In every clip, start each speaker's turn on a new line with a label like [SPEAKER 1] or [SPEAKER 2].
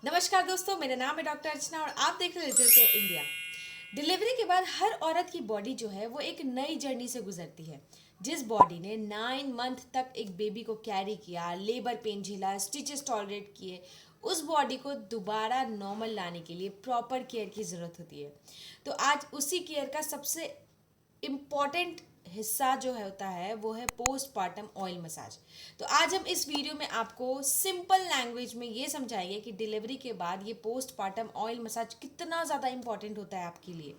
[SPEAKER 1] नमस्कार दोस्तों, मेरा नाम है डॉक्टर अर्चना और आप देख रहे हैं रिजल्ट केयर इंडिया। डिलीवरी के बाद हर औरत की बॉडी जो है वो एक नई जर्नी से गुजरती है। जिस बॉडी ने 9 मंथ तक एक बेबी को कैरी किया, लेबर पेन झेला, स्टिचेस टॉलरेट किए, उस बॉडी को दोबारा नॉर्मल लाने के लिए प्रॉपर केयर की ज़रूरत होती है। तो आज उसी केयर का सबसे इम्पॉर्टेंट हिस्सा जो है होता है वो है पोस्टपार्टम ऑयल मसाज। तो आज हम इस वीडियो में आपको सिंपल लैंग्वेज में ये समझाएंगे कि डिलीवरी के बाद ये पोस्टपार्टम ऑयल मसाज कितना ज़्यादा इंपॉर्टेंट होता है आपके लिए।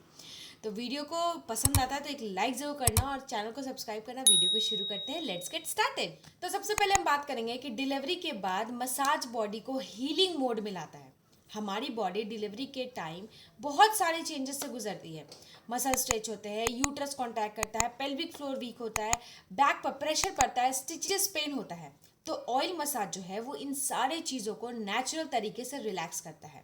[SPEAKER 1] तो वीडियो को पसंद आता है तो एक लाइक ज़रूर करना और चैनल को सब्सक्राइब करना। वीडियो को शुरू करते हैं, लेट्स गेट स्टार्टेड। तो सबसे पहले हम बात करेंगे कि डिलीवरी के बाद मसाज बॉडी को हीलिंग मोड में लाता है। हमारी बॉडी डिलीवरी के टाइम बहुत सारे चेंजेस से गुजरती है। मसल स्ट्रेच होते हैं, यूट्रस कॉन्ट्रैक्ट करता है, पेल्विक फ्लोर वीक होता है, बैक पर प्रेशर पड़ता है, स्टिचेस पेन होता है। तो ऑयल मसाज जो है वो इन सारे चीज़ों को नेचुरल तरीके से रिलैक्स करता है।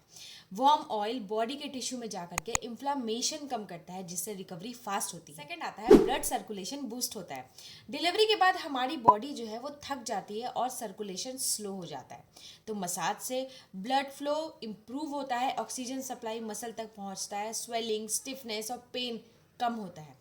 [SPEAKER 1] वार्म ऑयल बॉडी के टिश्यू में जाकर के इन्फ्लामेशन कम करता है, जिससे रिकवरी फास्ट होती है। सेकंड आता है ब्लड सर्कुलेशन बूस्ट होता है। डिलीवरी के बाद हमारी बॉडी जो है वो थक जाती है और सर्कुलेशन स्लो हो जाता है। तो मसाज से ब्लड फ्लो इम्प्रूव होता है, ऑक्सीजन सप्लाई मसल तक पहुंचता है, स्वेलिंग, स्टिफनेस और पेन कम होता है।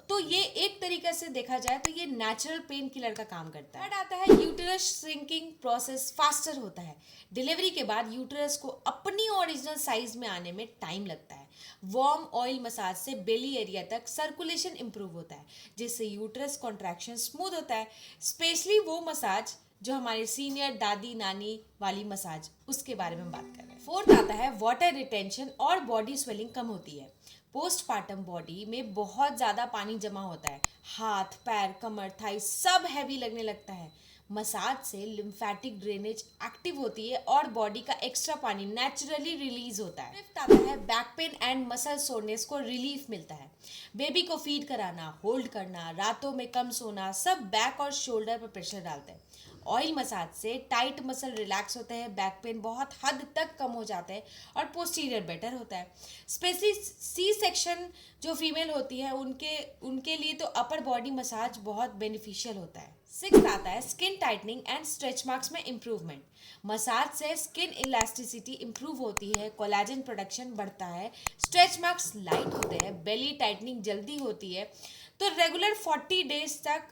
[SPEAKER 1] तो ये एक तरीके से देखा जाए तो ये नेचुरल पेन किलर का काम करता है। थर्ड आता है यूटेरस श्रिंकिंग प्रोसेस फास्टर होता है। डिलीवरी के बाद यूटेरस को अपनी ओरिजिनल साइज में आने में टाइम लगता है। वार्म ऑयल मसाज से बेली एरिया तक सर्कुलेशन इंप्रूव होता है, जिससे यूटेरस कॉन्ट्रैक्शन स्मूथ होता है। स्पेशली वो मसाज जो हमारे सीनियर दादी नानी वाली मसाज, उसके बारे में बात कर रहे हैं। फोर्थ आता है वाटर रिटेंशन और बॉडी स्वेलिंग कम होती है। पोस्टपार्टम बॉडी में बहुत ज़्यादा पानी जमा होता है, हाथ पैर कमर थाई सब हैवी लगने लगता है। मसाज से लिम्फेटिक ड्रेनेज एक्टिव होती है और बॉडी का एक्स्ट्रा पानी नेचुरली रिलीज होता है। फिफ्थ आता है back pain and muscle soreness को रिलीफ मिलता है। बेबी को फीड कराना, होल्ड करना, रातों में कम सोना सब बैक और शोल्डर पर प्रेशर डालते हैं। ऑयल मसाज से टाइट मसल रिलैक्स होते हैं, बैक पेन बहुत हद तक कम हो जाता है और पोस्टीरियर बेटर होता है। स्पेशली सी सेक्शन जो फीमेल होती है उनके लिए तो अपर बॉडी मसाज बहुत बेनिफिशियल होता है। सिक्स्थ आता है skin tightening and stretch marks में इम्प्रूवमेंट। मसाज से स्किन इलास्टिसिटी इम्प्रूव होती है, कोलेजन प्रोडक्शन बढ़ता है, स्ट्रेच मार्क्स लाइट होते हैं, बेली टाइटनिंग जल्दी होती है। तो रेगुलर 40 डेज तक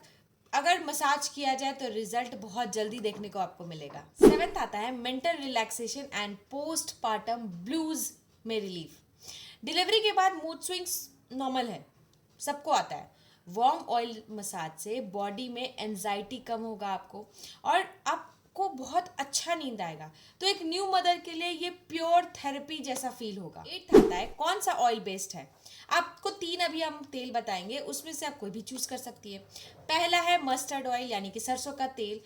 [SPEAKER 1] अगर मसाज किया जाए तो रिजल्ट बहुत जल्दी देखने को आपको मिलेगा। सेवेंथ आता है mental relaxation and postpartum blues में रिलीफ। डिलीवरी के बाद मूड स्विंग्स नॉर्मल है, सबको आता है। वार्म ऑयल मसाज से बॉडी में एंजाइटी कम होगा आपको और आपको बहुत अच्छा नींद आएगा। तो एक न्यू मदर के लिए ये प्योर थेरेपी जैसा फील होगा। एट आता है कौन सा ऑयल बेस्ड है। आपको 3 अभी हम तेल बताएंगे, उसमें से आप कोई भी चूज कर सकती है। पहला है मस्टर्ड ऑयल यानी कि सरसों का तेल,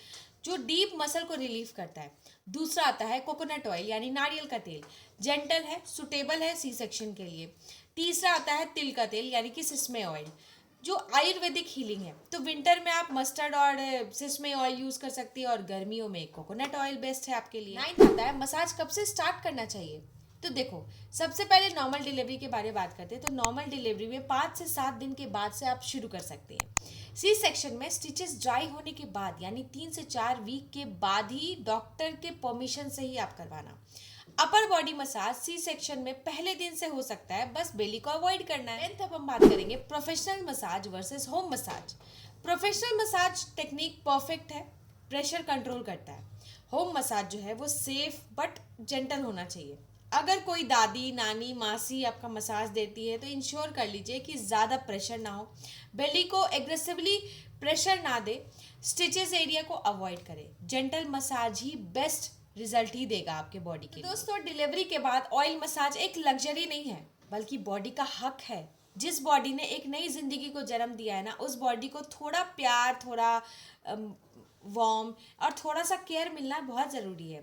[SPEAKER 1] जो डीप मसल को रिलीफ करता है। दूसरा आता है कोकोनट ऑयल यानी नारियल का तेल, जेंटल है, सुटेबल है सी सेक्शन के लिए। तीसरा आता है तिल का तेल यानी कि सिसमे ऑयल, जो आयुर्वेदिक हीलिंग है। तो विंटर में आप मस्टर्ड और सिसमे ऑयल यूज कर सकती है और गर्मियों में कोकोनट ऑयल बेस्ट है आपके लिए। नाइन्थ आता है मसाज कब से स्टार्ट करना चाहिए। तो देखो, सबसे पहले नॉर्मल डिलीवरी के बारे में बात करते हैं। तो नॉर्मल डिलीवरी में 5 से 7 दिन के बाद से आप शुरू कर सकते हैं। सी सेक्शन में स्टिचेस ड्राई होने के बाद यानी 3 से 4 वीक के बाद ही डॉक्टर के परमिशन से ही आप करवाना। Upper body massage C section में पहले दिन से हो सकता है, बस बेली को अवॉइड करना है। अब हम बात करेंगे professional massage versus home massage. Professional massage technique perfect है, प्रेशर कंट्रोल करता है। होम मसाज जो है वो सेफ बट जेंटल होना चाहिए। अगर कोई दादी नानी मासी आपका मसाज देती है तो इंश्योर कर लीजिए कि ज़्यादा प्रेशर ना हो, बेली को एग्रेसिवली प्रेशर ना दे, स्टिचेस एरिया को अवॉइड करें। जेंटल मसाज ही बेस्ट रिजल्ट ही देगा आपके बॉडी के। दोस्तों, डिलीवरी के बाद ऑयल मसाज एक लग्जरी नहीं है बल्कि बॉडी का हक है। जिस बॉडी ने एक नई जिंदगी को जन्म दिया है ना, उस बॉडी को थोड़ा प्यार, थोड़ा वार्म और थोड़ा सा केयर मिलना बहुत ज़रूरी है।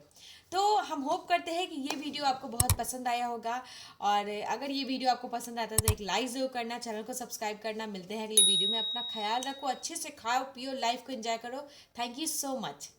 [SPEAKER 1] तो हम होप करते हैं कि ये वीडियो आपको बहुत पसंद आया होगा और अगर ये वीडियो आपको पसंद आता है तो एक लाइक ज़रूर करना, चैनल को सब्सक्राइब करना। मिलते हैं अगले वीडियो में। अपना ख्याल रखो, अच्छे से खाओ पियो, लाइफ को एंजॉय करो। Thank you so much.